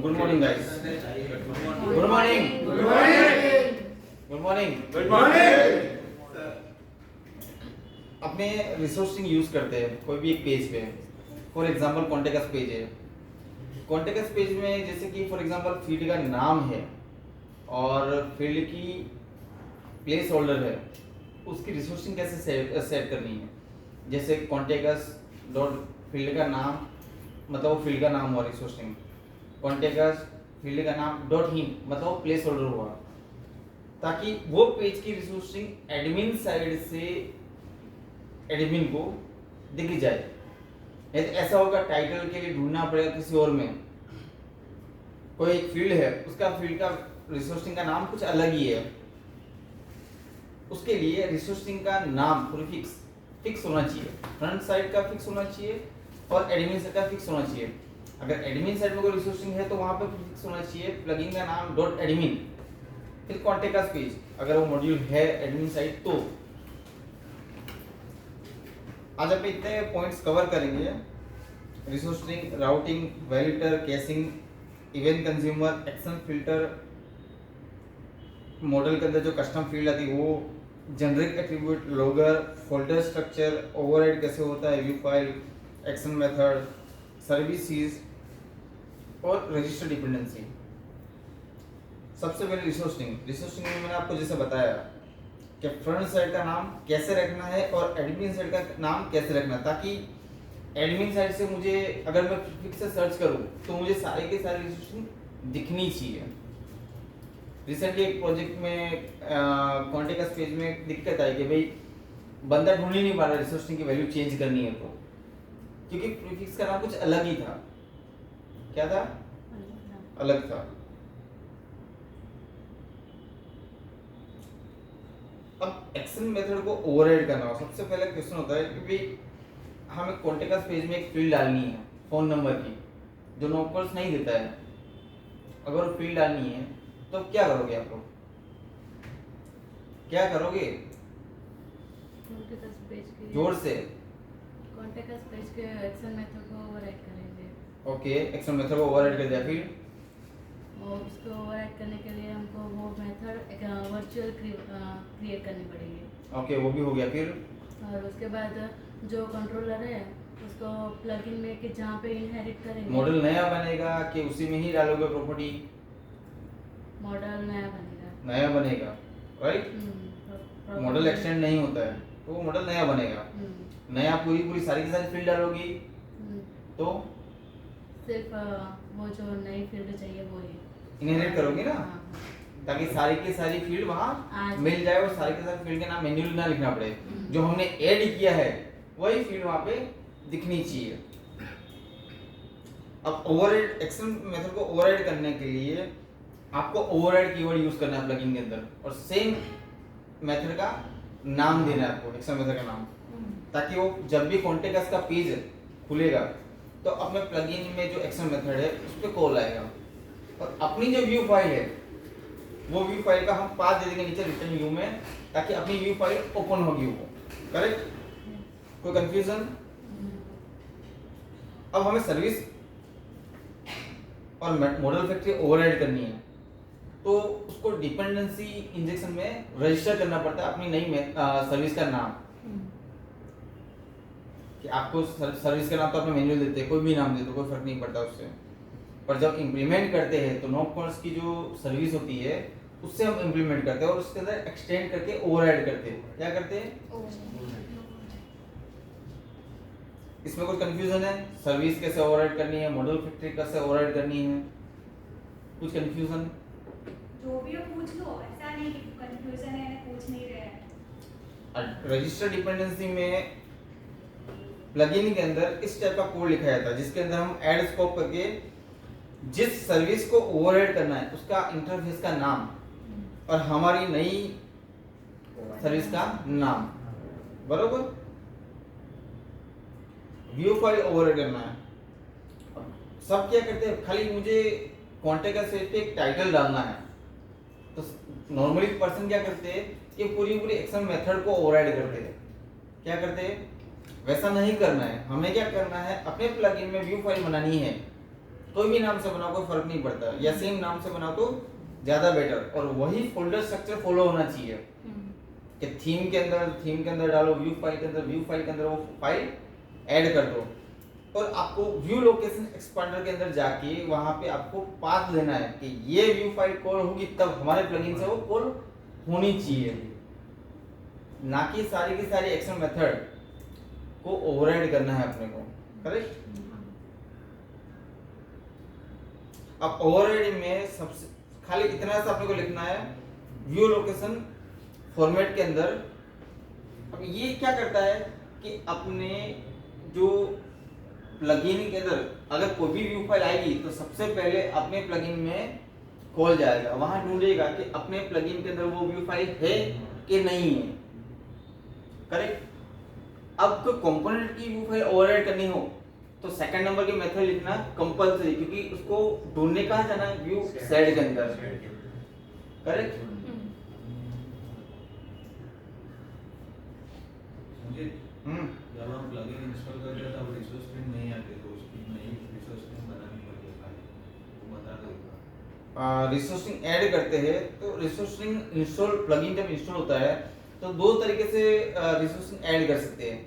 Good morning guys. Good morning. Good morning. Good morning. Good morning. अपने resourcing use करते हैं कोई भी एक पेज पे। फॉर एग्जांपल कॉन्टेक्ट पेज है। कॉन्टेक्ट पेज में जैसे कि फॉर एग्जांपल फील्ड का नाम है और फील्ड की प्लेस होल्डर है, उसकी रिसोर्सिंग कैसे सेट करनी है। जैसे कॉन्टेक्ट डॉट फील्ड का नाम, मतलब वो फील्ड का नाम हुआ रिसोर्सिंग। कॉन्टेक्ट फील्ड का नाम डॉट हिम, मतलब वो प्लेस होल्डर हुआ, ताकि वो पेज की रिसोर्सिंग एडमिन साइड से एडमिन को दिख जाए। नहीं तो ऐसा होगा टाइटल के लिए ढूंढना पड़ेगा किसी और में। कोई एक फील्ड है, उसका फील्ड का रिसोर्सिंग का नाम कुछ अलग ही है, उसके लिए रिसोर्सिंग का नाम पूरी फिक्स होना चाहिए। फ्रंट साइड का फिक्स होना चाहिए और एडमिन साइड का फिक्स होना चाहिए। अगर एडमिन साइड में कोई रिसोर्सिंग है तो वहां पर फिक्स होना चाहिए प्लगइन का नाम डॉट एडमिन, फिर कॉन्टेक्ट पेज अगर वो मॉड्यूल है एडमिन साइड तो। आज अपन इतने पॉइंट्स कवर करेंगे: resourcing, routing, validator, caching, event consumer, action filter, model के अंदर जो कस्टम फील्ड आती है वो, generic attribute, logger, folder structure, override कैसे होता है, view file, action method, services और रजिस्टर डिपेंडेंसी। सबसे पहले रिसोर्सिंग में मैंने आपको जैसे बताया कि फ्रंट साइड का नाम कैसे रखना है और एडमिन साइड का नाम कैसे रखना है, ताकि एडमिन साइड से मुझे अगर मैं फिक्स से सर्च करूं तो मुझे सारे के सारे रिसोर्सिंग दिखनी चाहिए। रिसेंटली एक प्रोजेक्ट में कॉन्टेक्ट पेज में दिक्कत आई कि भाई बंदा ढूंढ ही नहीं पा रहा रिसोर्सिंग की वैल्यू चेंज करनी है तो, क्योंकि प्रीफिक्स का नाम कुछ अलग ही था। क्या था? अलग था। अब एक्शन मेथड को ओवरराइड करना हो, सबसे पहले क्वेश्चन होता है कि भाई हमें कॉन्टेक्ट पेज में एक फील्ड डालनी है फोन नंबर की, जो नॉकर्स नहीं देता है। अगर वो फील्ड डालनी है तो क्या करोगे आप लोग? क्या करोगे? जोर से। कॉन्टेक्ट पेज के एक्शन मेथड को ओवरराइड करेंगे। ओके, एक्शन मेथड को ओवरराइड कर दिया, फिर और उसको ओवरराइड करने के लिए हमको वो मेथड एक वर्चुअल क्रिएट करनी पड़ेगी। ओके, वो भी हो गया। फिर और उसके बाद जो कंट्रोलर है उसको प्लगइन में कि जहाँ पे इनहेरिट करेंगे। मॉडल नया बनेगा कि उसी में ही डालोगे प्रॉपर्टी? मॉडल नया बनेगा। नया बनेगा, राइट। मॉडल एक्सटेंड नहीं होता है तो वो मॉडल नया बनेगा। नया पूरी सारी की सारी फील्ड डालोगी तो सिर्फ वो जो नई फील्ड चाहिए वो ही इनहेरिट करोगी ना, ताकि सारी की सारी फील्ड वहां मिल जाए और सारी की सारी फील्ड के नाम मैन्युअली ना लिखना पड़े। जो हमने ऐड किया है वही फील्ड वहां पे दिखनी चाहिए। अब ओवरराइड, एक्शन मेथड को ओवरराइड करने के लिए आपको ओवरराइड कीवर्ड यूज करना है प्लगइन के अंदर, और सेम मेथड का नाम देना है आपको, एक्शन मेथड का नाम, ताकि वो जब भी कॉन्टेक्ट का पेज खुलेगा तो अपने प्लगइन में जो एक्शन मेथड है उस पर कॉल आएगा। और अपनी जो व्यू फाइल है वो व्यू फाइल का हम पाथ दे देंगे नीचे रिटर्न व्यू में, ताकि अपनी व्यू फाइल ओपन होगी वो। करेक्ट? कोई कंफ्यूजन? अब हमें सर्विस और मॉडल फैक्ट्री ओवरराइड करनी है तो उसको डिपेंडेंसी इंजेक्शन में रजिस्टर करना पड़ता है अपनी नई सर्विस का नाम। कि आपको सर्विस का नाम तो अपने मैन्युअल देते हैं, कोई भी नाम दे तो कोई फर्क नहीं पड़ता उससे, पर जब इंप्लीमेंट करते हैं तो नॉकर्स की जो सर्विस होती है उससे हम इंप्लीमेंट करते हैं और उसके अंदर एक्सटेंड करके ओवरराइड करते हैं। क्या करते हैं? इसमें कोई कंफ्यूजन है? सर्विस कैसे ओवरराइड करनी है, मॉडल फैक्ट्री कैसे ओवरराइड करनी है? कुछ कंफ्यूजन? जो भी हो पूछ लो, ऐसा नहीं कि कंफ्यूजन है पूछ नहीं रहे हैं। रजिस्टर डिपेंडेंसी में प्लगइन के अंदर इस टाइप का कोड लिखा जाता है जिसके अंदर हम ऐड स्कोप करके जिस सर्विस को ओवरराइड करना है उसका इंटरफेस का नाम और हमारी नई सर्विस का नाम, बरोबर। व्यू फाइल ओवरराइड करना है। सब क्या करते हैं, खाली मुझे कॉन्टेक्ट सेट पे एक टाइटल डालना है, तो नॉर्मली पर्सन क्या करते हैं कि पूरी एक्शन मेथड को ओवरराइड करते हैं। क्या करते हैं? वैसा नहीं करना है। हमें क्या करना है, अपने प्लगइन में व्यू फाइल बनानी है। कोई भी नाम से बनाओ, कोई फर्क नहीं पड़ता, या सेम नाम से बनाओ तो ज्यादा बेटर। और वही फोल्डर स्ट्रक्चर फॉलो होना चाहिए कि थीम के अंदर डालो, व्यू फाइल के अंदर वो फाइल ऐड कर दो। और आपको व्यू लोकेशन एक्सपांडर के अंदर जाके वहां पे आपको पाथ देना है कि ये व्यू फाइल कॉल होगी तब हमारे प्लगइन से वो कॉल होनी चाहिए, ना कि सारी की सारी एक्शन मेथड को ओवरराइड करना है अपने को। करेक्ट। अब ओवरराइड में सबसे खाली इतना सा अपने को लिखना है व्यू लोकेशन फॉर्मेट के अंदर। अब ये क्या करता है कि अपने जो प्लगइन के अंदर अगर कोई भी व्यू फाइल आएगी तो सबसे पहले अपने प्लगइन में कॉल जाएगा, वहां ढूंढेगा कि अपने प्लगइन के अंदर वो व्यू फाइल है कि नहीं है। करेक्ट। अब कोई कंपोनेंट की व्यू फाइल ओवरराइड करनी हो तो सेकंड नंबर की मेथड लिखना कंपलसरी, क्योंकि उसको ढूंढने कहाँ जाना है, व्यू सेट के अंदर। करेक्ट। जब हम प्लगइन इंस्टॉल करते हैं तब रिसोर्स स्ट्रीम नहीं आते, तो उसकी नई रिसोर्स स्ट्रीम बनानी पड़ती है खाली, तो बता दो। रिसोर्स स्ट्रिंग ऐड करते हैं तो रिसोर्स स्ट्रिंग इंस्टॉल प्लगइन जब इंस्टॉल होता है तो दो तरीके से रिसोर्स स्ट्रिंग ऐड कर सकते हैं।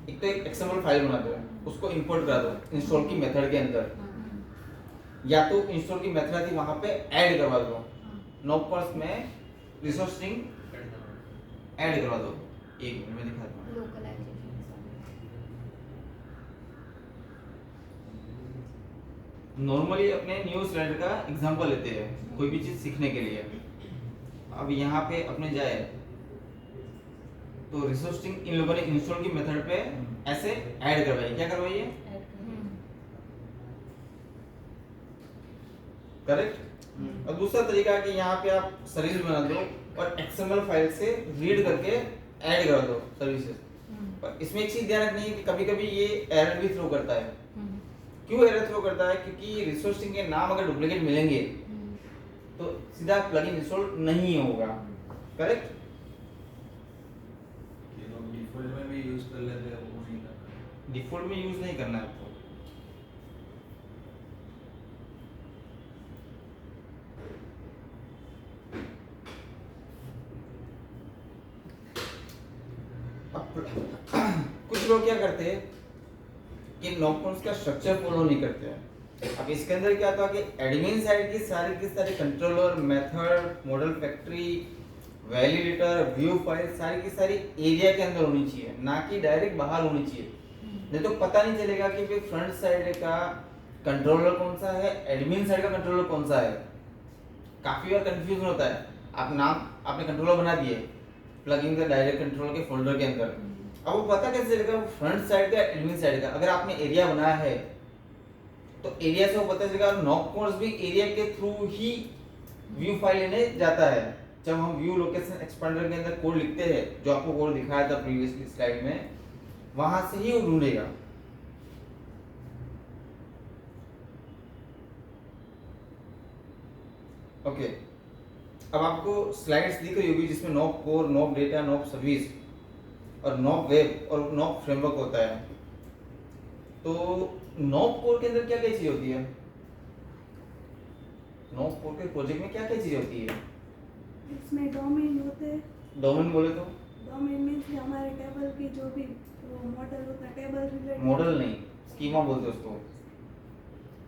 एक तो एक एक्सएमएल फाइल बना दो, उसको इंपोर्ट करा दो इंस्टॉल की मेथड के अंदर, या तो इंस्टॉल की मेथड थी वहां पे ऐड करवा दो, नोपपर्स में रिसोर्स स्ट्रिंग ऐड करवा दो। एक मिनट में दिखाता हूं। नॉर्मली अपने न्यू स्लाइड का एग्जांपल लेते हैं कोई भी चीज सीखने के लिए। अब यहाँ पे अपने जाए तो रिसोर्स स्ट्रिंग इन लोगों ने इंस्टॉल की मेथड पे ऐसे ऐड करवाई, क्या करवाई है, करेक्ट। और दूसरा तरीका है कि यहाँ पे आप सर्विस बना दो और एक्सएमएल फाइल से रीड करके ऐड करा दो सर्विसेज। पर इसमें एक चीज ध्यान रखनी है कि कभी कभी ये एरर भी थ्रो करता है। क्यों एरर थ्रो करता है, क्योंकि रिसोर्स स्ट्रिंग के नाम अगर डुप्लीकेट मिलेंगे तो सीधा प्लगइन इंस्टॉल नहीं होगा। करेक्ट। ये लोग डिफॉल्ट में भी यूज कर लेते हैं, वो नहीं करना। डिफॉल्ट में यूज नहीं करना है आपको। कुछ लोग क्या करते हैं कि नोपकॉन्स का स्ट्रक्चर फॉलो नहीं करते हैं। अब इसके अंदर क्या था कि एडमिन साइड की सारी controller, method, model factory, validator, view file सारी की सारी एरिया के अंदर होनी चाहिए, ना कि डायरेक्ट बाहर होनी चाहिए। नहीं तो पता नहीं चलेगा कि भाई फ्रंट साइड का कंट्रोलर कौन सा है, एडमिन साइड का कंट्रोलर कौन सा है। काफी बार कंफ्यूजन होता है। आप नाम आपने कंट्रोलर बना दिए प्लगइन का डायरेक्ट कंट्रोलर के फोल्डर के अंदर, अब वो पता कैसे चलेगा फ्रंट साइड का एडमिन साइड का। अगर आपने एरिया बनाया है तो एरिया से वो पता चलेगा। नोपकॉन्स भी एरिया के थ्रू ही व्यू फाइल लेने जाता है। जब हम व्यू लोकेशन एक्सपेंडर के अंदर कोड लिखते हैं, जो आपको कोड दिखाया था प्रीवियसली स्लाइड में, वहां से ही वो ढूंढेगा। ओके। अब आपको स्लाइड्स दिख रही होगी जिसमें knob core, knob data, knob service और नॉप वेब और नॉप फ्रेमवर्क होता है। तो नॉप कोर के अंदर क्या क्या चीज होती है, नॉप कोर के प्रोजेक्ट में क्या क्या चीज होती है? इसमें डोमेन होते हैं। डोमेन बोले तो डोमेन मीन्स कि हमारे टेबल की जो भी वो मॉडल होता है, टेबल रिलेटेड। मॉडल नहीं, स्कीमा बोलते हैं उसको।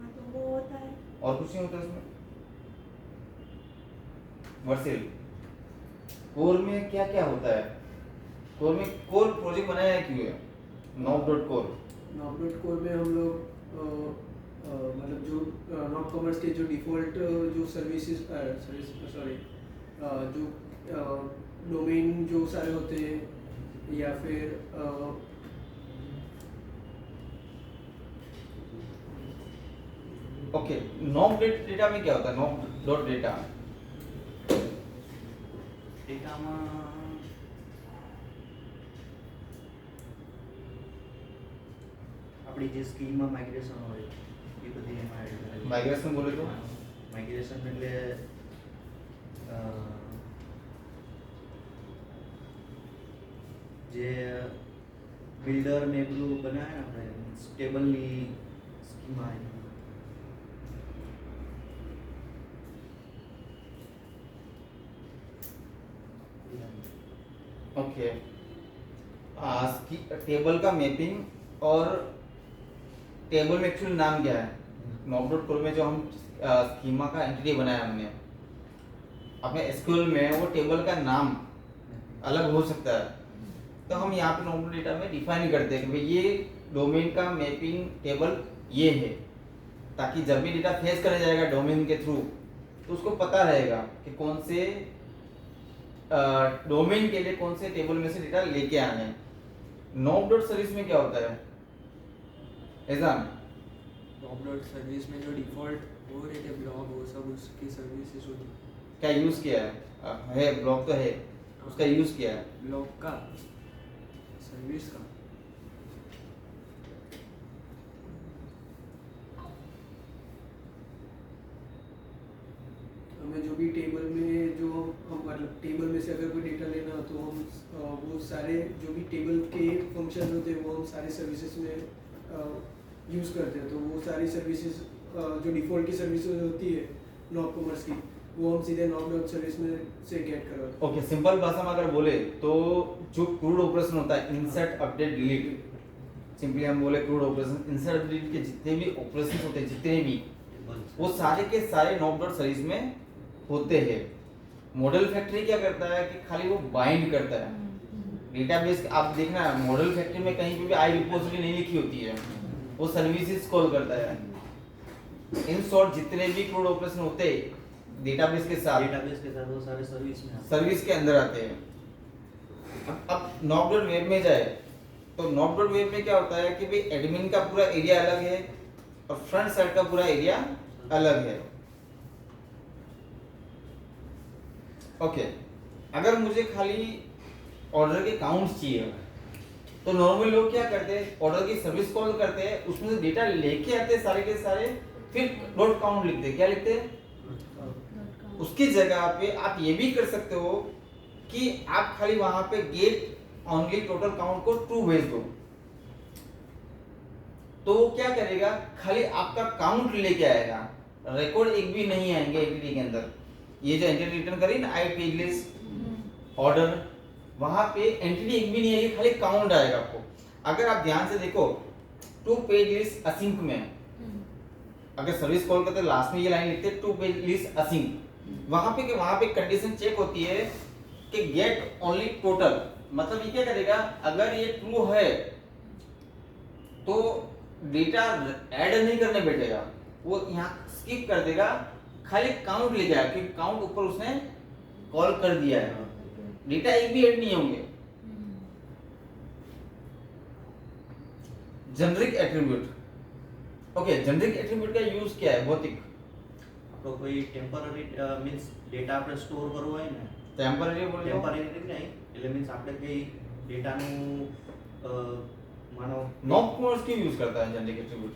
हाँ, तो वो होता है। और कुछ नहीं होता इसमें। वर्सेल कोर में क्या क्या होता है? कोर में कोर प्रोजेक्ट बनाया क्यों है? नॉप.कोर नॉप.कोर में हम लोग मतलब जो नॉप कॉमर्स के जो डिफ़ॉल्ट जो सर्विसेज जो डोमेन जो सारे होते हैं, या फिर ओके। नॉप डेटा में क्या होता है? नॉप डॉट डेटा डेटाમાં આપણી જે સ્કીમમાં માઇગ્રેશન હોય એ બધી એમાં એડ કરેલી. माइग्रेशन बोले तो માઇગ્રેશન એટલે જે બિલ્ડર ને એ બધું બનાવે ને આપણે ટેબલની સ્કીમા ओके, टेबल का मैपिंग और टेबल में एक्चुअली नाम क्या है, नॉट.कोर में जो हम स्कीमा का एंटिटी बनाया हमने अपने एसक्यूएल में, वो टेबल का नाम अलग हो सकता है, तो हम यहाँ पे नॉट डेटा में डिफाइन करते हैं कि भाई ये डोमेन का मैपिंग टेबल ये है, ताकि जब भी डेटा फेस करा जाएगा डोमेन के थ्रू तो उसको पता रहेगा कि कौन से डोमेन के लिए कौन से टेबल में से डेटा लेके आने हैं। नॉप डॉट सर्विस में क्या होता है एग्जाम? नॉप डॉट सर्विस में जो डिफॉल्ट वो रहते ब्लॉक वो सब उसकी सर्विसेज होती क्या यूज किया है ब्लॉक तो है, उसका यूज किया है ब्लॉक का सर्विस का हमें जो भी टेबल में जो हम मतलब टेबल में से अगर कोई डेटा लेना तो हम वो सारे जो भी टेबल के फंक्शन होते हैं वो हम सारे सर्विसेज में यूज़ करते हैं। तो वो सारी सर्विसेज जो डिफ़ॉल्ट की सर्विसेज होती है नॉप कॉमर्स की, वो हम सीधे नॉप डॉट सर्विस में से गेट करवाते हैं। ओके, सिंपल भाषा में अगर बोले तो जो क्रूड ऑपरेशन होता है इंसर्ट अपडेट डिलीट, सिंपली हम बोले क्रूड ऑपरेशन, इंसर्ट अपडेट के जितने भी ऑपरेशन होते हैं जितने भी, वो सारे के सारे नॉप डॉट सर्विस में होते हैं। मॉडल फैक्ट्री क्या करता है कि खाली वो बाइंड करता है डेटाबेस। आप देखना मॉडल फैक्ट्री में कहीं पे भी आई रिपोजिटरी नहीं लिखी होती है, वो सर्विसेज कॉल करता है। इन शॉर्ट जितने भी क्रूड ऑपरेशन होते हैं डेटाबेस के साथ वो सारे सर्विस में सर्विस के अंदर आते हैं। अब नॉप डॉट वेब में जाए तो नॉप डॉट वेब में क्या होता है कि भाई एडमिन का पूरा एरिया अलग है और फ्रंट साइड का पूरा एरिया अलग है। ओके, अगर मुझे खाली ऑर्डर के काउंट चाहिए तो नॉर्मली लोग क्या करते हैं, ऑर्डर की सर्विस कॉल करते हैं, उसमें से डेटा लेके आते हैं सारे के सारे, फिर डॉट काउंट लिखते हैं। क्या लिखते हैं? उसकी जगह पे आप ये भी कर सकते हो कि आप खाली वहां पे गेट ओनली टोटल काउंट को ट्रू भेज दो, तो वो क्या करेगा, खाली आपका काउंट लेके आएगा, रिकॉर्ड एक भी नहीं आएंगे एंटिटी के अंदर। ये जो एंटिटी रिटर्न करी ना आई पेज लिस्ट ऑर्डर, वहां पे एंटिटी एक भी नहीं आएगी, खाली काउंट आएगा आपको। अगर आप ध्यान से देखो टू पेज लिस्ट असिंक में अगर सर्विस कॉल करते लास्ट में ये लाइन लिखते हैं टू पेज लिस्ट असिंक, वहां पे कंडीशन चेक होती है कि गेट ओनली टोटल, मतलब ये क्या करेगा, अगर ये ट्रू है तो डेटा ऐड नहीं करने बैठेगा, वो यहाँ स्किप कर देगा, खाली काउंट लेके आया क्योंकि काउंट ऊपर उसने कॉल कर दिया है, डेटा एक भी ऐड नहीं होंगे। Generic attribute, okay, generic attribute का यूज क्या है? भौतिक तो कोई टेम्पररी मीन्स डेटा આપણે સ્ટોર કરવો હોય ને, ટેમ્પરરી બોલો, ટેમ્પરરી નહીં એટલે મીન્સ આપણે કઈ ડેટાનું માનો નોપ કોર્સ क्यों यूज करता है जेनरिक एट्रीब्यूट?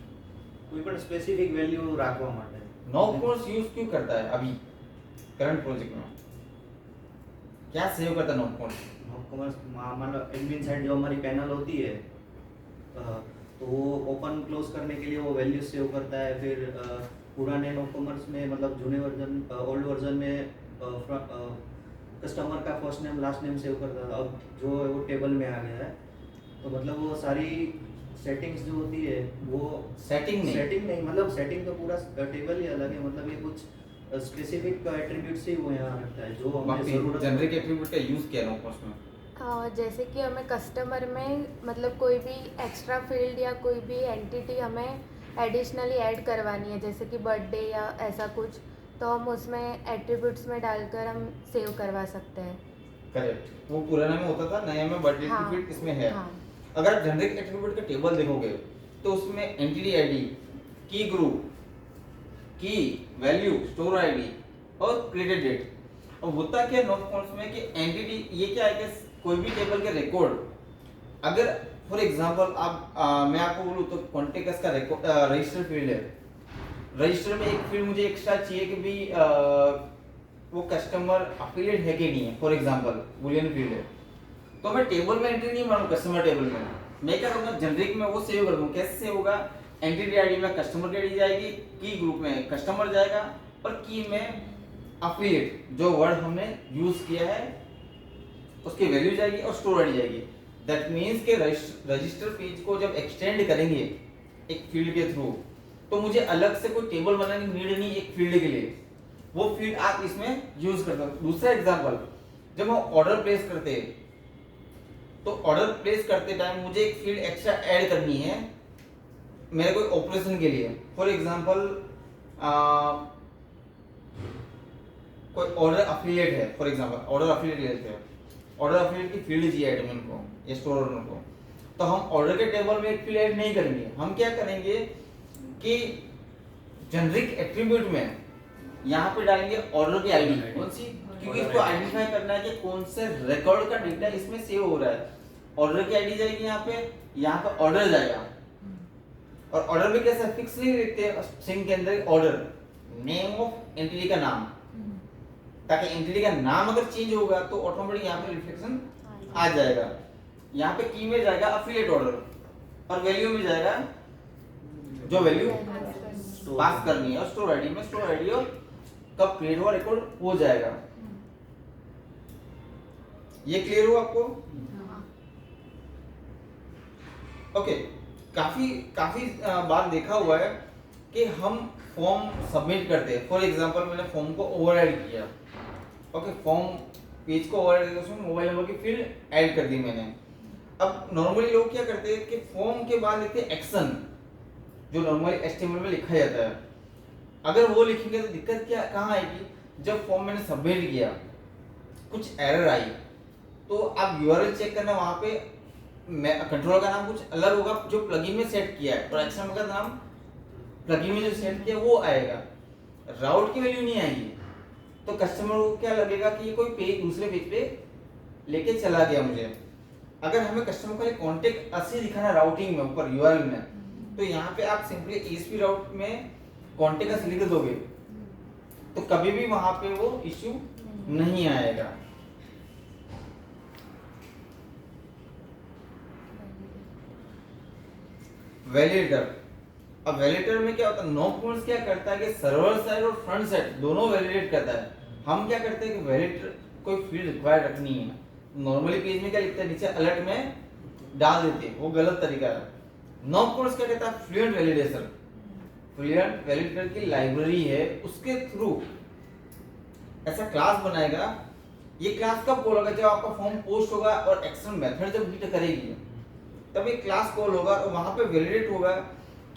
કોઈ પણ સ્પેસિફિક વેલ્યુ રાખવા માટે नॉप कोर्स यूज क्यों करता है अभी करंट प्रोजेक्ट में? क्या सेव करता है नॉप कोर्स? कॉमर्स मान लो एडमिन साइड जो हमारी पैनल होती है तो वो ओपन क्लोज करने के लिए वो वैल्यू सेव करता है। फिर पुराने नो कॉमर्स में मतलब जूने वर्जन ओल्ड वर्जन में कस्टमर का first name last name save करता था, अब जो है वो टेबल में आ गया है। तो मतलब वो सारी सेटिंग्स जो होती है वो सेटिंग नहीं मतलब सेटिंग तो पूरा टेबल ही अलग है, मतलब ये कुछ स्पेसिफिक एट्रीब्यूट्स ही वो यहाँ रखता है जो हमें जरूरत जेनरिक एट्रीब्यूट का यूज किया नॉप कोर्स में। जैसे कि हमें कस्टमर में मतलब कोई भी एक्स्ट्रा फील्ड या कोई भी एंटिटी हमें एडिशनली ऐड करवानी है, जैसे कि बर्थडे या ऐसा कुछ, तो हम उसमें एट्रीब्यूट्स में डालकर हम सेव करवा सकते हैं। करेक्ट, वो पुराने में होता था, नए में बर्थडे हाँ, एट्रीब्यूट इसमें है। हाँ। अगर आप जेनरिक एट्रीब्यूट का टेबल देखोगे तो उसमें एंटिटी आईडी, की ग्रुप, की वैल्यू, स्टोर आईडी और क्रेडिट डेट। और होता क्या नॉट कोर्स में कि एंटिटी ये क्या है कि कोई भी टेबल के रिकॉर्ड, अगर फॉर एग्जांपल आप मैं आपको बोलूँ तो कॉन्टेक्ट का रिकॉर्ड रजिस्टर फील्ड है, रजिस्टर में एक फील्ड मुझे एक्स्ट्रा चाहिए कि भाई वो कस्टमर अफिलिएट है कि नहीं है, फॉर एग्जांपल बुलियन फील्ड है, तो मैं टेबल में एंट्री नहीं मारूँ कस्टमर टेबल में, मैं क्या करूँगा जेनरिक में वो सेव कर दूँ। कैसे सेव होगा? एंटिटी आईडी में कस्टमर की आईडी जाएगी, की ग्रुप में कस्टमर जाएगा और की में अफिलिएट जो वर्ड हमने यूज किया है उसकी वैल्यू जाएगी और स्टोर आईडी जाएगी। दैट मीन्स के रजिस्टर पेज को जब एक्सटेंड करेंगे एक फील्ड के थ्रू तो मुझे अलग से कोई टेबल बनाने की नीड नहीं एक फील्ड के लिए, वो फील्ड आप इसमें यूज कर सकते हो। दूसरा एग्जांपल, जब हम ऑर्डर प्लेस करते हैं तो ऑर्डर प्लेस करते टाइम मुझे एक फील्ड एक्स्ट्रा ऐड करनी है मेरे कोई ऑपरेशन के लिए। फॉर एग्जांपल कोई ऑर्डर अफिलिएट है, फॉर एग्जांपल ऑर्डर अफिलिएट लेते हैं, ऑर्डर अफिलिएट की फील्ड चाहिए एडमिन को या स्टोर ओनर को, तो हम ऑर्डर के टेबल में एक फील्ड ऐड नहीं करेंगे। हम क्या करेंगे कि जेनरिक एट्रीब्यूट में यहाँ पे डालेंगे ऑर्डर की आईडी कौन सी, क्योंकि इसको आइडेंटिफाई करना है कि कौन से रिकॉर्ड का डेटा इसमें सेव हो रहा है। ऑर्डर की आईडी जाएगी यहाँ पे ऑर्डर जाएगा और ऑर्डर भी कैसे फिक्स नहीं लिखते स्ट्रिंग के अंदर ऑर्डर, नेम ऑफ एंटिटी का नाम, ताकि एंटिटी का नाम अगर चेंज होगा तो ऑटोमेटिक यहाँ पे रिफ्लेक्शन आ जाएगा। यहाँ पे की में जाएगा अफिलिएट ऑर्डर और वैल्यू में जाएगा जो वैल्यू पास करनी है और स्टोर आईडी में स्टोर आईडी और कब क्रिएट हुआ रिकॉर्ड हो जाएगा। ये क्लियर हो आपको? ओके, काफी बार देखा हुआ है कि हम फॉर्म सबमिट करते हैं। फॉर एग्जांपल मैंने फॉर्म को ओवरराइड किया, ओके, फॉर्म पेज को ओवरराइड करके उसमें मोबाइल नंबर की फील्ड ऐड कर दी मैंने। अब नॉर्मली लोग क्या करते हैं कि फॉर्म के बाद लिखते हैं एक्शन, जो नॉर्मली एचटीएमएल में लिखा जाता है। अगर वो लिखेंगे तो दिक्कत क्या कहाँ आएगी? जब फॉर्म मैंने सबमिट किया कुछ एरर आई तो आप यूआरएल चेक करना, वहां पे कंट्रोल का नाम कुछ अलग होगा जो प्लगइन में सेट किया है और एक्शन का नाम प्लगइन में जो सेट किया वो आएगा, राउट की वैल्यू नहीं आएगी। तो कस्टमर को क्या लगेगा कि ये कोई पेज दूसरे पेज पे लेके चला गया मुझे। अगर हमें कस्टमर को कॉन्टेक्ट असी दिखाना राउटिंग में ऊपर यूआरएल में, तो यहाँ पे आप सिंपली ईएसपी राउट में कॉन्टेक्ट अस लिख दोगे तो कभी भी वहां पे वो इश्यू नहीं आएगा। वैलिडेटर, अब वैलिडेटर में क्या होता है, नो पॉइंट्स क्या करता है कि सर्वर साइड और फ्रंट साइड दोनों वैलिडेट करता है। हम क्या करते हैं कि वैलिडेटर कोई फील्ड रिक्वायर्ड रखनी है, नॉर्मली पेज में क्या लिखते हैं नीचे अलर्ट में डाल देते हैं, वो गलत तरीका है। नो पॉइंट्स क्या कहता है, फ्लुएंट वैलिडेशन, फ्लुएंट वैलिडेटर की लाइब्रेरी है, उसके थ्रू ऐसा क्लास बनाएगा। ये क्लास कब कॉल होगा? जब आपका फॉर्म पोस्ट होगा और एक्शन मेथड जब हिट करेगी तब ये क्लास कॉल होगा और वहां पे वैलिडेट होगा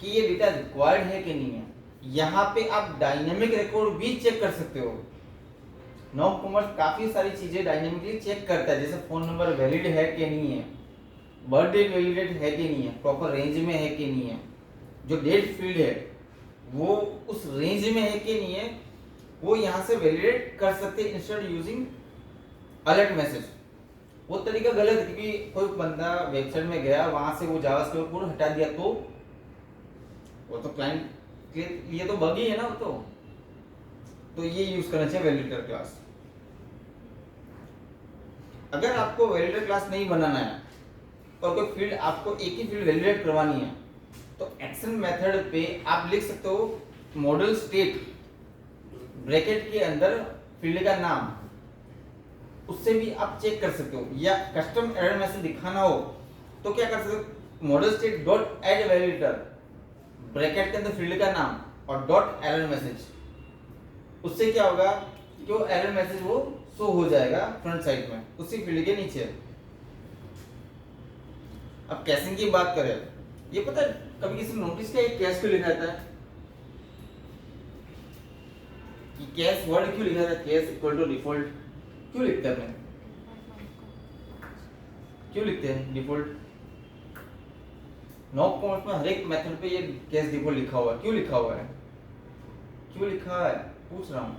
कि ये डेटा रिक्वायर्ड है कि नहीं है। यहाँ पे आप डायनेमिक रिकॉर्ड भी चेक कर सकते हो। नो कॉमर्स काफी सारी चीजें डायनेमिकली चेक करता है, जैसे फोन नंबर वैलिड है कि नहीं है, बर्थ डेट वैलिडेट है कि नहीं है, प्रॉपर रेंज में है कि नहीं है, जो डेट फील्ड है वो उस रेंज में है कि नहीं है, वो यहाँ से वैलिडेट कर सकते हैं इंस्टेड यूजिंग अलर्ट मैसेज। वो तरीका गलत है क्योंकि कोई बंदा वेबसाइट में गया वहां से वो जावास्क्रिप्ट कोड हटा दिया तो वो तो क्लाइंट के लिए तो बग ही है ना वो तो ये यूज करना चाहिए वैलिडेटर क्लास। अगर आपको वैलिडेटर क्लास नहीं बनाना है और कोई फील्ड आपको एक ही फील्ड वैलिडेट करवानी है तो एक्शन मेथड पे आप लिख सकते हो मॉडल स्टेट ब्रैकेट के अंदर फील्ड का नाम, उससे भी आप चेक कर सकते हो। या कस्टम एरर मैसेज दिखाना हो तो क्या कर सकते हो, model state dot add validator bracket के अंदर फील्ड का नाम और डॉट एरर मैसेज, उससे क्या होगा कि वो एरर मैसेज वो शो हो जाएगा फ्रंट साइड में उसी फील्ड के नीचे। अब कैशिंग की बात करें, ये पता है कभी किसी नोटिस किया कैश क्यों लिखा जाता है, कि कैश वर्ड क्यों लिखा जाता है, कैश इक्वल टू डिफॉल्ट क्यों लिखते हैं, क्यों लिखते हैं डिफॉल्ट? नो कॉमेंट में हर एक मेथड पे ये कैश डिफॉल्ट लिखा हुआ है, क्यों लिखा हुआ है, क्यों लिखा है पूछ रहा हूँ,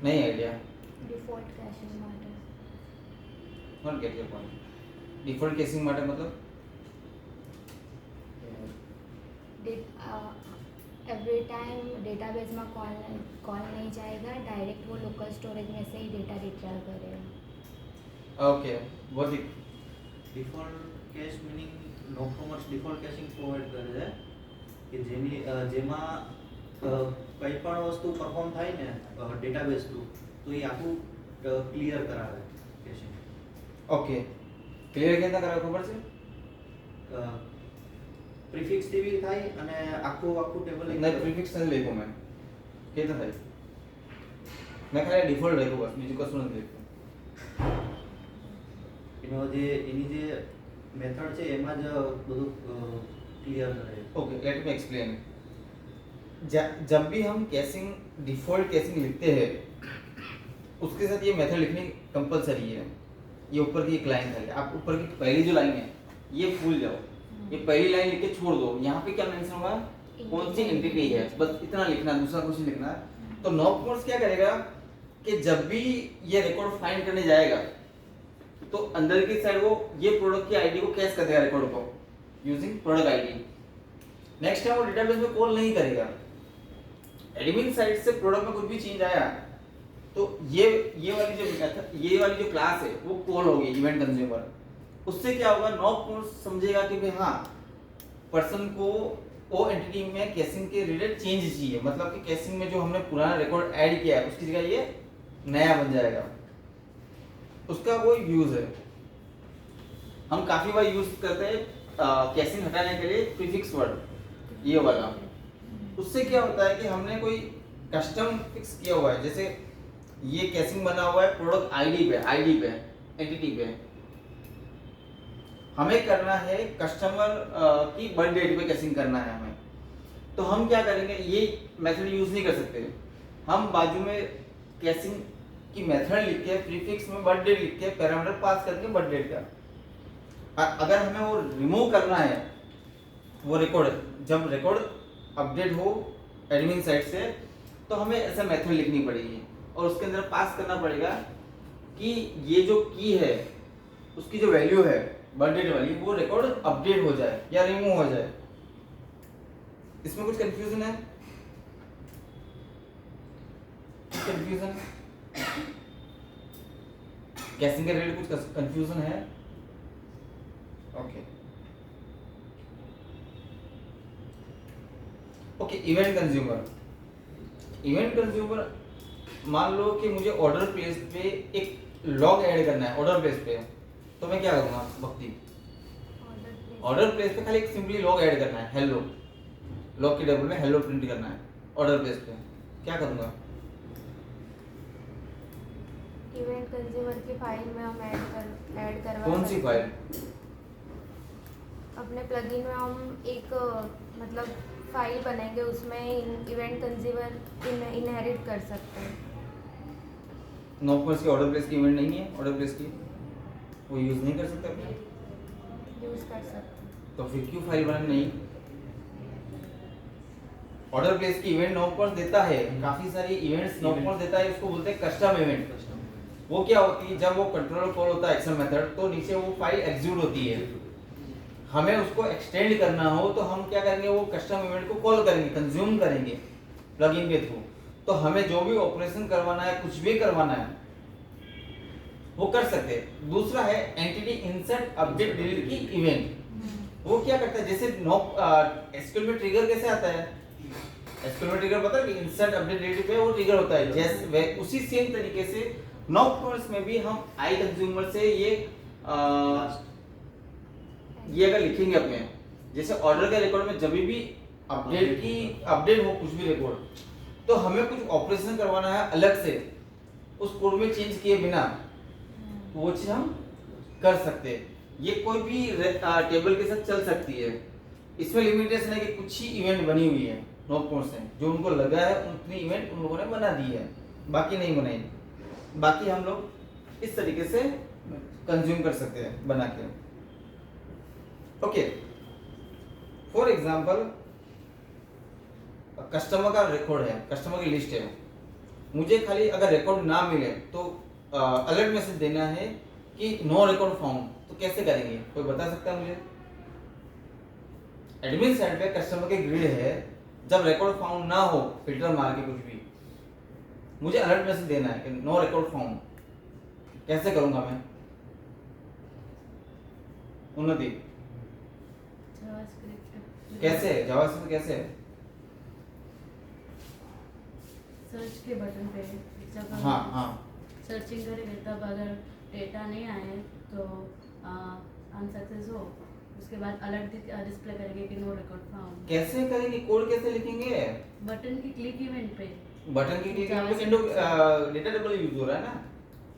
नहीं आइडिया। डिफॉल्ट कैशिंग माटे not get your point. Default caching माटे मतलब एवरी टाइम डेटाबेस में कॉल नहीं जाएगा, डायरेक्ट वो लोकल स्टोरेज में से ही डेटा रिट्रीव करेगा। ઓકે વોઝિક ડિફોલ્ટ કેશ મીનિંગ નો કોમર્સ ડિફોલ્ટ કેશિંગ પ્રોવાઈડ કરે છે કે જેમાં કંઈ પણ વસ્તુ પરફોર્મ થાય ને ડેટાબેઝ થ્રુ તો એ આખું ક્લિયર કરાવે કેશિંગ. ઓકે ક્લિયર કેતા કરાવ ખબર છે પ્રિફિક્સ થી બી થાય અને આખું ટેબલ નહીં પ્રિફિક્સ નથી લખ્યું મેં કેતા થાય મેં ખાલી ડિફોલ્ટ લખ્યું બસ બીજું કશું નથી લખ્યું. એની જે મેથડ છે એમાં જ બધું क्लियर करे. Okay let me explain. जब भी हम कैशिंग डिफॉल्ट कैशिंग लिखते हैं उसके साथ ये मेथड लिखनी कंपलसरी है. ये ऊपर की एक लाइन है, आप ऊपर की पहली जो लाइन है ये भूल जाओ, ये पहली लाइन लिख के छोड़ दो. यहाँ पे क्या मेंशन होगा कौन सी एंटिटी है, बस इतना लिखना, दूसरा कुछ नहीं लिखना. तो नॉक कोर्स क्या करेगा कि जब भी ये रिकॉर्ड फाइंड करने जाएगा तो अंदर की साइड वो ये प्रोडक्ट की आईडी को कैश कर देगा रिकॉर्ड को using product ID. Next time वो डेटाबेस में कॉल नहीं करेगा. एडमिन साइड से प्रोडक्ट में कुछ भी चेंज आया तो ये वाली जो क्लास है वो कॉल होगी इवेंट कंज्यूमर. उससे क्या होगा नॉक कोर्स समझेगा कि भाई हाँ पर्सन को वो एंटिटी में कैशिंग के रिलेटेड चेंज चाहिए, मतलब कि कैशिंग में जो हमने पुराना रिकॉर्ड ऐड किया है उसकी जगह ये नया बन जाएगा. उसका वो यूज है. हम काफी बार यूज करते हैं कैशिंग हटाने के लिए प्रीफिक्स वर्ड ये वाला. उससे क्या होता है कि हमने कोई कस्टम फिक्स किया हुआ है, जैसे ये कैशिंग बना हुआ है प्रोडक्ट आईडी पे एंटिटी पे. हमें करना है कस्टमर की बर्थ डेट पे कैशिंग करना है हमें. तो हम क्या करेंगे, ये मेथड यूज नहीं कर सकते. हम बाजू में कैशिंग की मेथड लिख के प्रीफिक्स में बर्थ डेट लिख के पैरामीटर पास करके बर्थ डेट का. अगर हमें वो रिमूव करना है वो रिकॉर्ड, जब रिकॉर्ड अपडेट हो एडमिन साइड से तो हमें ऐसा मेथड लिखनी पड़ेगी और उसके अंदर पास करना पड़ेगा कि ये जो की है उसकी जो वैल्यू है बर्थ डेट वाली वो रिकॉर्ड अपडेट हो जाए या रिमूव हो जाए. इसमें कुछ कंफ्यूजन है? कंफ्यूजन कैशिंग के रिलेटेड कुछ कंफ्यूजन है? ओके ओके इवेंट कंज्यूमर मान लो कि मुझे ऑर्डर प्लेस पे एक लॉग ऐड करना है ऑर्डर प्लेस पे, तो मैं क्या करूँगा भक्ति, ऑर्डर प्लेस पे खाली एक सिंपली लॉग ऐड करना है, हेलो लॉग के टेबल में हेलो प्रिंट करना है ऑर्डर प्लेस पे. क्या करूँगा? इवेंट कंज्यूमर की फाइल में हम ऐड करवा कौन सी फाइल? अपने प्लगइन में हम एक मतलब फाइल बनाएंगे, उसमें इवेंट कंज्यूमर इनहेरिट कर सकते हैं. नॉक कोर्स की ऑर्डर प्लेस की इवेंट नहीं है, ऑर्डर प्लेस की वो यूज नहीं कर सकते अपने, यूज कर सकते हैं. तो फिर क्यों फाइल बनानी नहीं? ऑर्डर प्लेस की इवेंट नॉक कोर्स देता है, काफी सारी इवेंट्स नॉक कोर्स देता है, उसको बोलते हैं कस्टम इवेंट. वो क्या होती है, जब वो कंट्रोल कॉल होता है एक्शन मेथड तो नीचे वो फाइल एग्जीक्यूट होती है. हमें उसको एक्सटेंड करना हो तो हम क्या करेंगे, वो कस्टम इवेंट को कॉल करेंगे, कंज्यूम करेंगे प्लगइन के थ्रू. तो हमें जो भी ऑपरेशन करवाना है, कुछ भी करवाना है वो कर सकते हैं. दूसरा है एंटिटी इंसर्ट अपडेट डिलीट की इवेंट. वो क्या करता है, जैसे नॉक एसक्यूएल में ट्रिगर कैसे आता है, एसक्यूएल में ट्रिगर पता है कि इंसर्ट अपडेट डिलीट पे वो ट्रिगर होता है, जैसे उसी सेम तरीके से नॉक कोर्स में भी हम आई कंज्यूमर से ये अगर लिखेंगे अपने, जैसे ऑर्डर के रिकॉर्ड में जब भी अपडेट हो कुछ भी रिकॉर्ड, तो हमें कुछ ऑपरेशन करवाना है अलग से उस कोड में चेंज किए बिना, तो वो चीज हम कर सकते हैं. ये कोई भी टेबल के साथ चल सकती है. इसमें लिमिटेशन है कि कुछ ही इवेंट बनी हुई है नॉक कोर्स से, जो उनको लगा है उतनी इवेंट उन लोगों ने बना दी है, बाकी नहीं बनाई. बाकी हम लोग इस तरीके से कंज्यूम कर सकते हैं बना के. ओके फॉर एग्जांपल कस्टमर का रिकॉर्ड है, कस्टमर की लिस्ट है, मुझे खाली अगर रिकॉर्ड ना मिले तो अलर्ट मैसेज देना है कि नो रिकॉर्ड फाउंड. तो कैसे करेंगे, कोई बता सकता है मुझे? एडमिन साइड पे कस्टमर के ग्रिड है, जब रिकॉर्ड फाउंड ना हो फिल्टर मार के कुछ भी मुझे अलर्ट मैसेज देना है कि नो रिकॉर्ड फाउंड. कैसे करूंगा मैं? उन्नति जावास्क्रिप्ट कैसे जावास्क्रिप्ट कैसे सर्च के बटन पे जब हम हाँ हाँ सर्चिंग करेंगे तब अगर डेटा नहीं आए तो अनसक्सेस हो, उसके बाद अलर्ट डिस्प्ले करेंगे कि नो रिकॉर्ड फाउंड। कैसे करेंगे, कोड कैसे लिखेंगे? बटन की क्लिक इवेंट पे बटन की क्लिक पे डेटा टेबल यूज हो रहा है ना,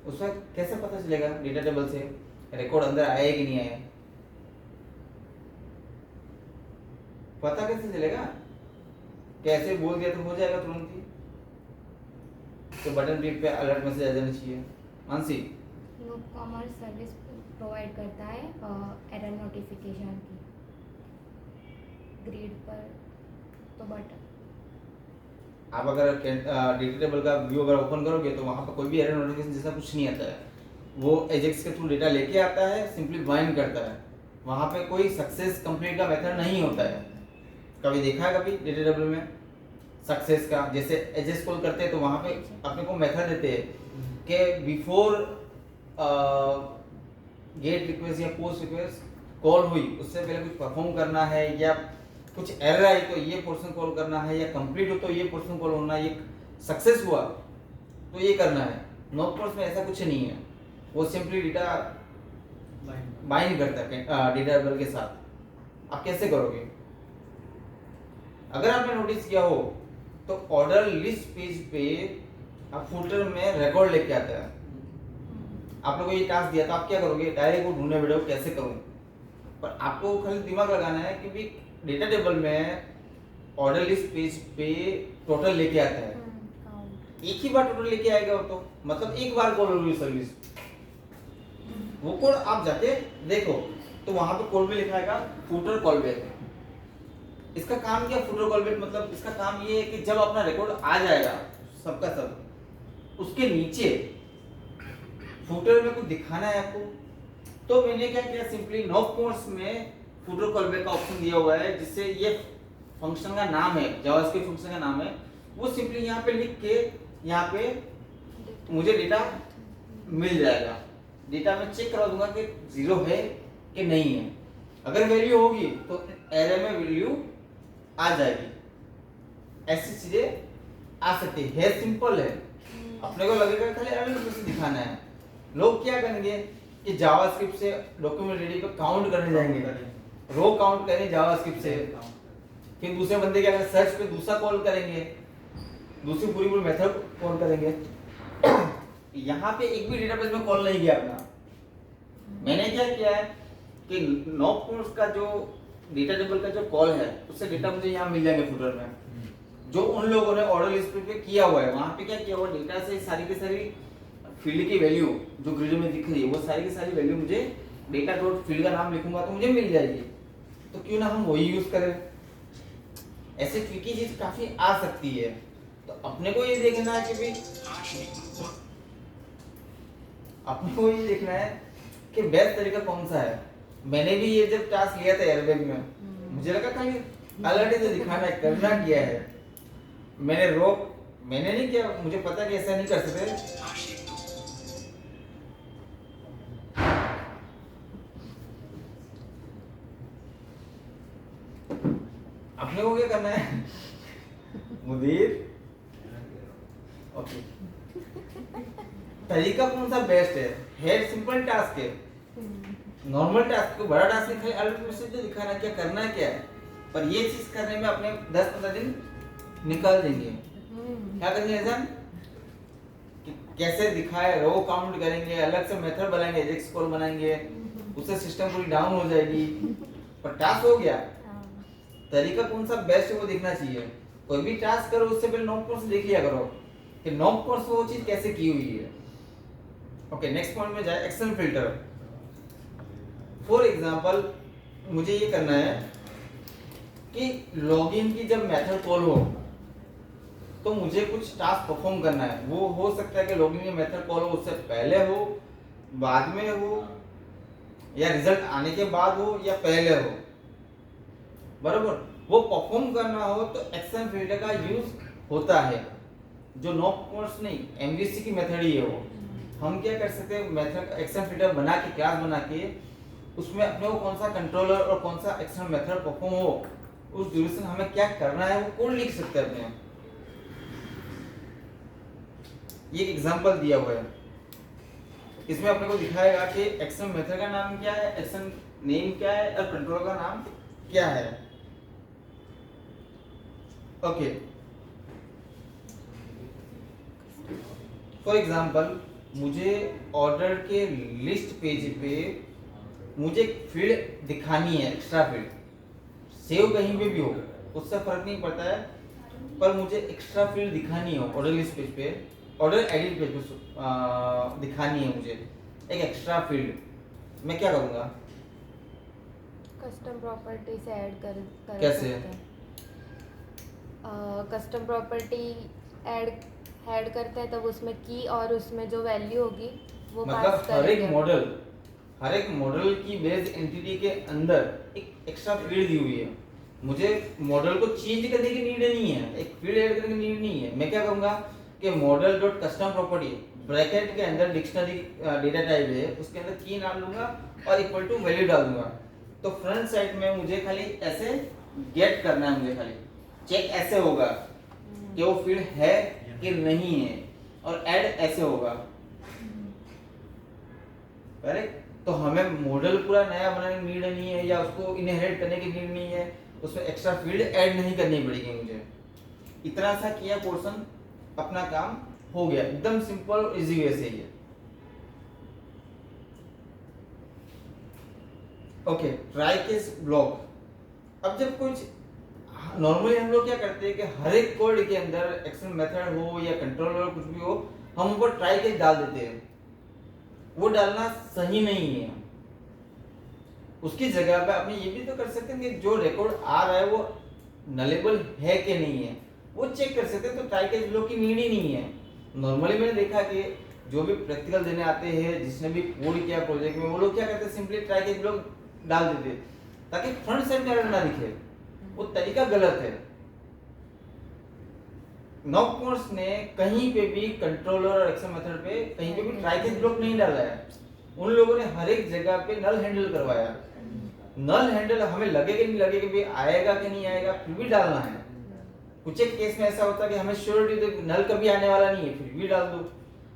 उसमें कैसे पता चलेगा डेटा टेबल से रिकॉर्ड अंदर आया कि नहीं आया? पता कैसे चलेगा? कैसे बोल दिया तो हो जाएगा तुरंत ही। तो बटन क्लिक पे अलर्ट मैसेज आ जाना चाहिए। Mansi noob commerce service provide करता है एरर नोटिफिकेशन की ग्रिड पर, तो बटन आप अगर डेटा टेबल का व्यू अगर ओपन करोगे तो वहां पर कोई भी एरर नोटिफिकेशन जैसा कुछ नहीं आता है। वो एजेक्स के थ्रू डेटा लेके आता है, सिंपली बाइंड करता है। वहां पे कोई सक्सेस कंप्लीट का मेथड नहीं होता है। कभी देखा है कभी डेटा टेबल में सक्सेस का? जैसे एजेक्स कॉल करते हैं तो वहां पे अपने को मेथड देते हैं कि बिफोर गेट रिक्वेस्ट या पोस्ट रिक्वेस्ट कॉल हुई उससे पहले कुछ परफॉर्म करना है, या कुछ एरर आई तो ये पोर्शन कॉल करना है, या कंप्लीट हो तो ये पोर्शन कॉल होना है, ये सक्सेस हुआ तो ये करना है। नोट कोर्स में ऐसा कुछ नहीं है, वो सिंपली डेटा बाइंड करता है डेटा टेबल के साथ। आप कैसे करोगे? अगर आपने नोटिस किया हो तो ऑर्डर लिस्ट पेज पे आप फुटर में रिकॉर्ड लेके आता है। आप लोगों को ये टास्क दिया था, आप क्या करोगे? डायरेक्ट वो ढूंढने बैठो कैसे करूं, पर आपको खाली दिमाग लगाना है कि भी डेटा टेबल में ऑर्डर लिस्ट पेज पे टोटल लेके आता है। एक ही बार टोटल लेके आएगा वो, तो मतलब एक बार कॉल होगी सर्विस। वो कोड आप जाके देखो तो वहां पे कोड में लिखा है फुटर कॉल बैक। इसका काम क्या? फुटर कॉल बैक मतलब इसका काम ये है कि जब अपना रिकॉर्ड आ जाएगा सबका सब, उसके नीचे फुटर में कुछ दिखाना है आपको, तो मैंने क्या किया, सिंपली नोट कोर्स में फुटर कॉल बैक का ऑप्शन दिया हुआ है, जिससे ये फंक्शन का नाम है, जावास्क्रिप्ट फंक्शन का नाम है, वो सिंपली यहाँ पे लिख के यहाँ पे मुझे डेटा मिल जाएगा। डेटा में चेक करा दूंगा कि 0 है कि नहीं है। अगर वैल्यू होगी तो एरर में वैल्यू आ जाएगी। ऐसी चीजें आ सकती है, सिंपल है। अपने को लगेगा खाली एरर मैसेज दिखाना है। लोग क्या करेंगे कि जावास्क्रिप्ट से डॉक्यूमेंट रेडी को काउंट करने जाएंगे, रो काउंट करेंगे जावास्क्रिप्ट से, फिर दूसरे बंदे क्या करेंगे, सर्च पे दूसरा कॉल करेंगे, दूसरी पूरी मेथड कॉल करेंगे। यहाँ पे एक भी डेटाबेस में कॉल नहीं किया अपना। मैंने क्या किया है कि नॉक कोर्स का जो डेटा टेबल का जो कॉल है उससे डेटा मुझे यहाँ मिल जाएंगे फुटर में, जो उन लोगों ने ऑर्डर लिस्ट पे किया हुआ है। वहाँ पे क्या किया हुआ, डेटा से सारी की सारी फील्ड की वैल्यू जो ग्रिड में दिख रही है, वो सारी की सारी वैल्यू मुझे डेटा डॉट फील्ड का नाम लिखूंगा तो मुझे मिल जाएगी। तो क्यों ना हम वही यूज करें। ऐसे ट्रिकी चीज काफी आ सकती है। तो अपने को ये देखना है कि भाई अपने को ये देखना है कि बेस्ट तरीका कौन सा है। मैंने भी ये जब टास्क लिया था एयरबैग में, मुझे लगा खाली अलर्ट ही तो दिखाना है, करना किया है। मैंने नहीं किया, मुझे पता कि ऐसा नहीं कर सकते। अपने को क्या करना है मुदीर? ओके, तरीका कौन सा बेस्ट है सिंपल टास्क है, नॉर्मल टास्क को बड़ा टास्क नहीं, अलर्ट मैसेज जो दिखाना क्या करना क्या है, पर ये चीज करने में अपने 10-15 दिन निकाल देंगे। क्या करेंगे ऐसा कि कैसे दिखाए, रो काउंट करेंगे, अलग से मेथड बनाएंगे, एजेक्स कॉल बनाएंगे, उससे सिस्टम पूरी डाउन हो जाएगी, पर टास्क हो गया। तरीका कौन सा बेस्ट है वो देखना चाहिए। कोई भी टास्क करो उससे पहले नॉक कोर्स देख लिया करो कि नॉक कोर्स वो चीज कैसे की हुई है। ओके, नेक्स्ट पॉइंट में जाए, एक्शन फिल्टर। फॉर एग्जांपल मुझे ये करना है कि लॉगिन की जब मेथड कॉल हो तो मुझे कुछ टास्क परफॉर्म करना है। वो हो सकता है कि लॉगिन की मेथड कॉल हो उससे पहले हो, बाद में हो, या रिजल्ट आने के बाद हो, या पहले हो, बराबर। वो परफॉर्म करना हो तो एक्शन फिल्टर का यूज होता है, जो नॉक कोर्स नहीं, एमवीसी की मेथड ही है वो। हम क्या कर सकते हैं, मेथड एक्शन फिल्टर बना के, क्लास बना के उसमें अपने को कौन सा कंट्रोलर और कौन सा एक्सटर्नल मेथड परफॉर्म हो, उस ड्यूरेशन हमें क्या करना है वो कोड लिख सकते हैं अपने। ये एक एग्जांपल दिया हुआ है, इसमें अपने को दिखाएगा कि एक्सटर्नल मेथड का नाम क्या है, एक्सटर्नल नेम क्या है और कंट्रोलर का नाम क्या है। ओके, फॉर एग्जांपल मुझे ऑर्डर के लिस्ट पेज पे मुझे एक फील्ड दिखानी है, एक्स्ट्रा फील्ड, सेव कहीं पे भी हो उससे फर्क नहीं पड़ता है, पर मुझे एक्स्ट्रा फील्ड दिखानी है ऑर्डर लिस्ट पेज पे, ऑर्डर एडिट पेज पे दिखानी है मुझे एक एक्स्ट्रा फील्ड। मैं क्या करूँगा? कस्टम प्रॉपर्टी से ऐड कर कैसे? कस्टम प्रॉपर्टी ऐड करते हैं तब उसमें की और उसमें जो वैल्यू होगी वो मतलब पास करेंगे। हर एक मॉडल की बेस एंटिटी के अंदर एक एक्स्ट्रा फील्ड दी हुई है, मुझे मॉडल को चेंज करने की नीड नहीं है, एक फील्ड ऐड करने की नीड नहीं है। मैं क्या करूँगा कि model dot custom property bracket के अंदर डिक्शनरी डेटा टाइप है, उसके अंदर की नाम लूंगा और इक्वल टू वैल्यू डाल दूंगा। तो फ्रंट साइड में मुझे खाली ऐसे गेट करना है, मुझे खाली चेक ऐसे होगा कि वो फील्ड है कि नहीं है, और ऐड ऐसे होगा। करेक्ट? तो हमें मॉडल पूरा नया बनाने की नीड नहीं है या उसको इनहेरिट करने की नीड नहीं है, उसमें एक्स्ट्रा फील्ड ऐड नहीं करनी पड़ेगी मुझे। इतना सा किया, पोर्शन अपना काम हो गया, एकदम सिंपल और इजी वे से ही है। Okay, try case block. अब जब कुछ नॉर्मली हम लोग क्या करते हैं कि हर एक कोड के अंदर एक्शन मेथड हो या कंट्रोलर कुछ भी हो, हम ऊपर ट्राई केस डाल देते हैं। वो डालना सही नहीं है। उसकी जगह पे आपने ये भी तो कर सकते हैं कि जो रिकॉर्ड आ रहा है वो नलेबल है कि नहीं है, वो चेक कर सकते हैं। तो ट्राई केस ब्लॉक की नीड ही नहीं है। नॉर्मली मैंने देखा कि जो भी प्रैक्टिकल देने आते हैं, जिसने भी कोड किया प्रोजेक्ट में, वो लोग क्या करते हैं, सिंपली ट्राई केस ब्लॉक डाल देते ताकि फ्रंट साइड में एरर ना दिखे। वो तरीका गलत है। नॉकमोर्स ने कहीं पे भी कंट्रोलर और एक्शन मेथड पे कहीं पे भी ट्राई केस ब्लॉक नहीं डाला है। उन लोगों ने हर एक जगह पे नल हैंडल करवाया। नल हैंडल हमें लगे कि नहीं लगे कि भाई आएगा कि नहीं आएगा, फिर भी डालना है। कुछ एक केस में ऐसा होता है कि हमें श्योरिटी नल कभी आने वाला नहीं है, फिर भी डाल दो।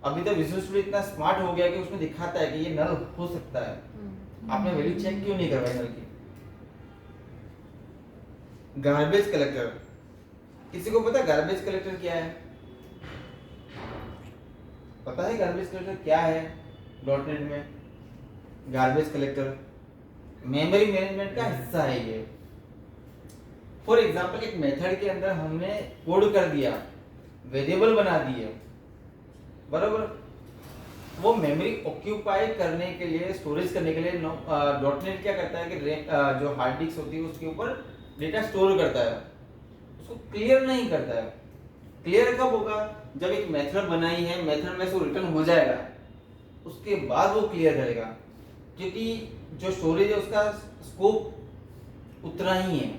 अभी तो विजुअल स्टूडियो इतना स्मार्ट हो गया कि उसमें दिखाता है कि ये नल हो सकता है। आपने वैल्यू चेक क्यों नहीं करवाई नल की? गार्बेज कलेक्टर, किसी को पता गार्बेज कलेक्टर क्या है? पता है गार्बेज कलेक्टर क्या है? डॉटनेट में गार्बेज कलेक्टर मेमोरी मैनेजमेंट का हिस्सा है ये। फॉर एग्जांपल एक मेथड के अंदर हमने कोड कर दिया, वेरिएबल बना दिए, बराबर। वो मेमोरी ऑक्यूपाई करने के लिए, स्टोरेज करने के लिए डॉटनेट क्या करता है कि जो हार्ड डिस्क होती है उसके ऊपर डेटा स्टोर करता है, उसको क्लियर नहीं करता है। क्लियर कब होगा? जब एक मेथड बनाई है, मेथड में से रिटर्न हो जाएगा, उसके बाद वो क्लियर करेगा, क्योंकि जो स्टोरेज है उसका स्कोप उतना ही है।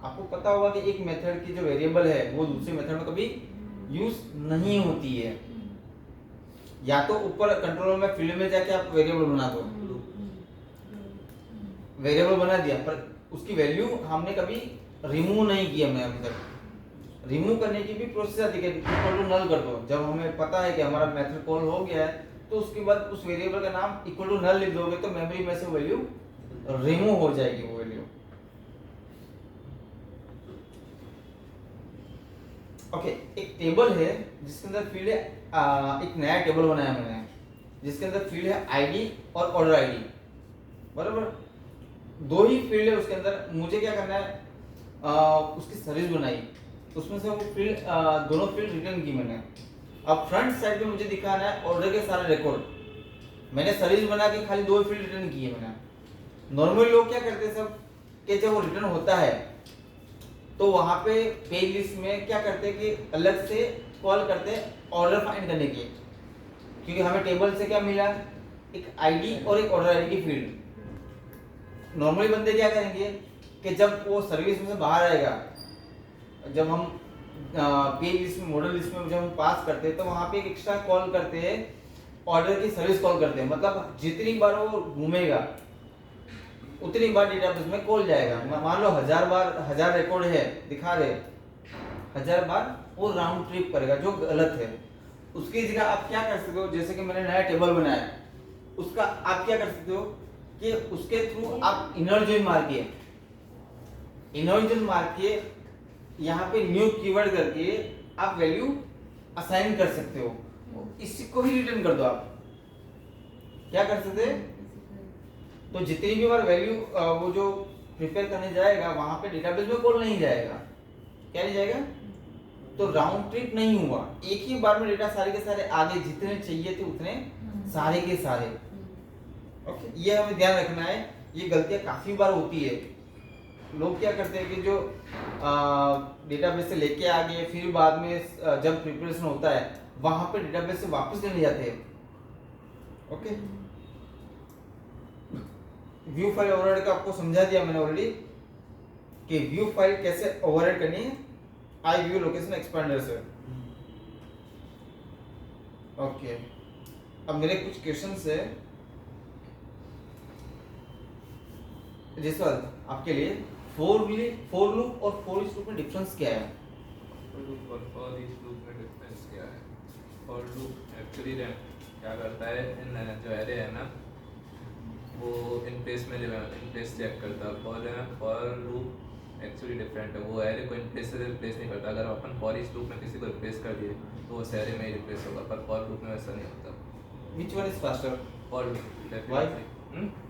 आपको पता होगा कि एक मेथड की जो वेरिएबल है वो दूसरे मेथड में कभी यूज नहीं होती है। या तो ऊपर कंट्रोलर में फील्ड में जाके आप वेरिएबल बना दो, वेरिएबल बना दिया, पर उसकी वैल्यू हमने कभी रिमूव नहीं की। हमने अभी तक रिमूव करने की भी प्रोसेस आती है, इक्वल टू नल कर दो। जब हमें पता है कि हमारा मेथड कॉल हो गया है, तो उसके बाद उस वेरिएबल का नाम इक्वल टू नल लिख दोगे तो मेमोरी में से वैल्यू रिमूव हो जाएगी वो वैल्यू। ओके, एक टेबल है जिसके अंदर फील्ड है, एक नया टेबल बनाया मैंने जिसके अंदर फील्ड है आईडी और ऑर्डर आईडी, बराबर। दो ही फील्ड है उसके अंदर। मुझे क्या करना है, उसकी सर्विस बनाई, उसमें से वो फील्ड दोनों फील्ड रिटर्न की मैंने। अब फ्रंट साइड पे मुझे दिखाना है ऑर्डर के सारे रिकॉर्ड। मैंने सर्विस बना के खाली दो फील्ड रिटर्न किए मैंने। नॉर्मली लोग क्या करते हैं सब कि जब वो रिटर्न होता है तो वहां पे पेज लिस्ट में क्या करते हैं कि अलग से कॉल करते हैं ऑर्डर फाइंड करने के, क्योंकि हमें टेबल से क्या मिला, एक आईडी और एक ऑर्डर आईडी की फील्ड। नॉर्मली बंदे क्या करेंगे कि जब वो सर्विस में से बाहर आएगा, जब हम पेज लिस्ट में, मॉडल लिस्ट में जब हम पास करते हैं तो वहां पे एक एक्स्ट्रा कॉल करते हैं, ऑर्डर की सर्विस कॉल करते हैं। मतलब जितनी बार वो घूमेगा उतनी बार डेटाबेस में कॉल जाएगा। मान लो 1000 बार 1000 रिकॉर्ड है दिखा रहे 1000 बार वो राउंड ट्रिप करेगा जो गलत है। उसकी जगह आप क्या कर सकते हो, जैसे कि मैंने नया टेबल बनाया उसका आप क्या कर सकते हो कि उसके थ्रू आप इनर जॉइन मार के यहाँ पे न्यू कीवर्ड करके आप वैल्यू असाइन कर सकते हो, इसी को ही रिटर्न कर दो। आप क्या कर सकते हैं, तो जितनी भी बार वैल्यू वो जो प्रिपेयर करने जाएगा वहां पे डेटाबेस में कॉल नहीं जाएगा। क्या नहीं जाएगा, तो राउंड ट्रिप नहीं हुआ, एक ही बार में डेटा सारे के सारे आगे जितने चाहिए थे उतने सारे के सारे। ओके, ये हमें ध्यान रखना है, ये गलतियां काफी बार होती है। लोग क्या करते हैं कि जो डेटाबेस से लेके आ गए फिर बाद में जब प्रिपरेशन होता है वहां पे डेटाबेस से वापस लेने जाते हैं। ओके, व्यू फाइल ओवरराइड का आपको समझा दिया मैंने ऑलरेडी कि व्यू फाइल कैसे ओवरराइड करनी है आई व्यू लोकेशन एक्सपेंडर से। ओके, अब मेरे कुछ क्वेश्चंस है जैसे आपके लिए फोर लूप और फोर इच लूप में डिफरेंस क्या है? लूप और फॉर ईच लूप में डिफरेंस क्या है? फॉर लूप एक्चुअली क्या करता है, इन जो एरे है ना वो इन प्लेस चेक करता है। फॉर लूप एक्चुअली डिफरेंट है, वो एरे को इन प्लेस से रिप्लेस नहीं करता। अगर अपन फॉर ईच लूप में किसी को रिप्लेस कर दिए तो उस एरे में ही रिप्लेस होगा, पर फॉर लूप में वैसा नहीं होता। Which one is faster? For loop Why?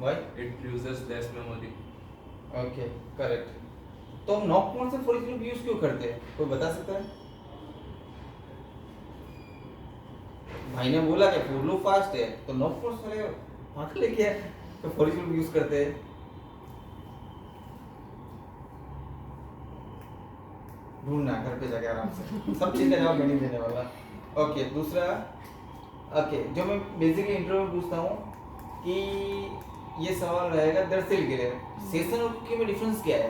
Why? It uses less memory. Okay, correct. तो हम नॉक कौन से फॉर इच लूप यूज क्यों करते हैं, कोई बता सकता है? भाई ने बोला कि फॉर लूप फास्ट है तो नॉक कौन से पागल है क्या, तो फॉर इच लूप यूज करते हैं। ढूंढना घर पे जाके आराम से, सब चीज का जवाब मैं नहीं देने वाला। ओके, दूसरा ओके जो मैं बेसिकली इंटरव्यू में पूछता हूँ कि ये सवाल रहेगा दरअसल के लिए सेशन और कुकी में डिफरेंस क्या है?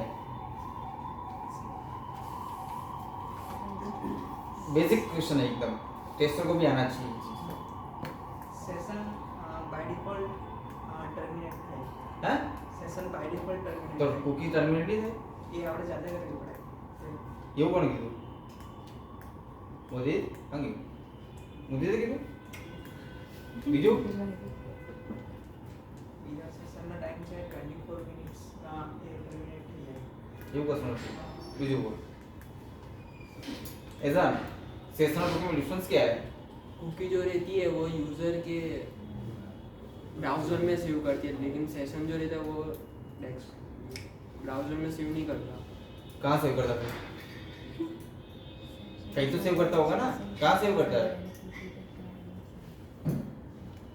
बेसिक क्वेश्चन है एकदम, टेस्टर को भी आना चाहिए। सेशन बाय डिफॉल्ट टर्मिनेट થાય हैं? સેશન બાય ડિફોલ્ટ ટર્મિનેટ तो कुकी टर्मिनेट नहीं थे, એ આપણે જાતે કરવી પડે એવું કોણ કીધું? મોદી હંગી મોદી તે કીધું બીજું બીજા સેશનનો ટાઈમ છે 24 મિનિટ્સ એ ટર્મિનેટ થઈ જાય એવું કશું નથી। બીજું બોલ એઝાન सेशन और कुकी में डिफरेंस क्या है? कुकी जो रहती है वो यूज़र के ब्राउज़र में सेव करती है, लेकिन सेशन जो रहता है वो ब्राउज़र में सेव नहीं करता। कहाँ सेव करता है? कहीं तो सेव करता होगा ना, कहाँ सेव करता है?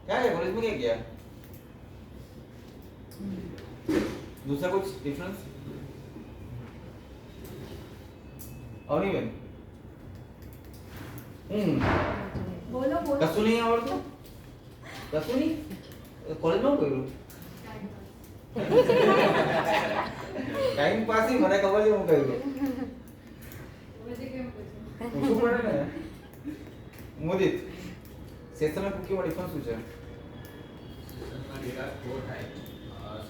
क्या है कॉलेज में क्या किया? दूसरा कुछ डिफरेंस और नहीं बन बोलो बोलो कसूँ नहीं आवड़तो कसूँ नहीं कॉलेज में कोई टाइम पास ही મને ખબર છે હું કહ્યું પૂછવું પડે ને મોદિત સેશન અને કુકી માં ડિફરન્સ શું છે? સેશનમાં ડેટા સ્ટોર થાય,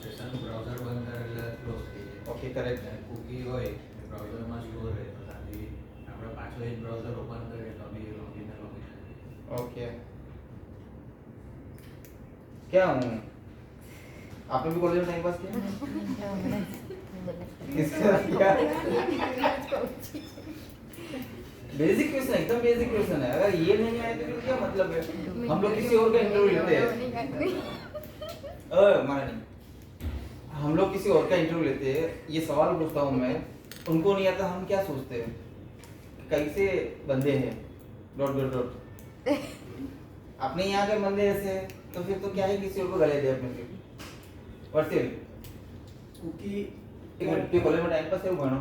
સેશન બ્રાઉઝર બંધ કરે એટલે ક્લોઝ થઈ જાય। ઓકે કરેક્ટ અને કુકી હોય બ્રાઉઝરમાં સ્ટોર રહે તો ત્યાંથી આપણે પાછો એ બ્રાઉઝર ઓપન કરીએ તો બી લોગિન ओके क्या हूँ आपने भी कॉलेज में टाइम पास किया? किसका किया? बेसिक क्वेश्चन एकदम बेसिक क्वेश्चन है, अगर ये नहीं आए तो फिर क्या मतलब है? हम लोग किसी और का इंटरव्यू लेते हैं माना नहीं, हम लोग किसी और का इंटरव्यू लेते हैं, ये सवाल पूछता हूँ मैं, उनको नहीं आता, हम क्या सोचते हैं कैसे बंदे हैं डॉट डॉट डॉट अपने यहाँ के बंदे ऐसे तो फिर तो क्या ही किसी और को गले दे अपने फिर वर्षिल कुकी एक मिनट के कॉलेज में टाइम पास है वो गाना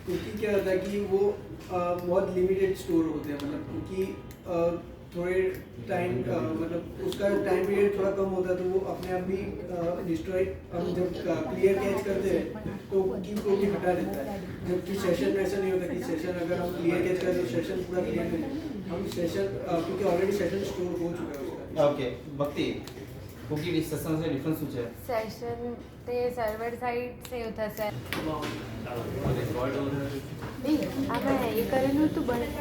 कुकी क्या होता है कि वो बहुत लिमिटेड स्टोर होते हैं, मतलब कुकी थोड़े टाइम मतलब उसका टाइम पीरियड थोड़ा कम होता है तो वो अपने आप भी डिस्ट्रॉय, हम जब क्लियर कैच करते हैं तो कुकी को भी हटा देता है। जबकि सेशन में ऐसा नहीं होता कि सेशन अगर हम क्लियर कैच करें तो सेशन पूरा क्लियर नहीं, हम सेशन क्योंकि ऑलरेडी सेशन स्टोर हो चुका है उसका, ઓકે ભક્તિ કુકી સેશન સે ડિફરન્સ શું છે? સેશન તે સર્વર સાઇડ સેવ થશે. रिकॉर्ड हो रहा है આમાં એ કરેલું હતું બટ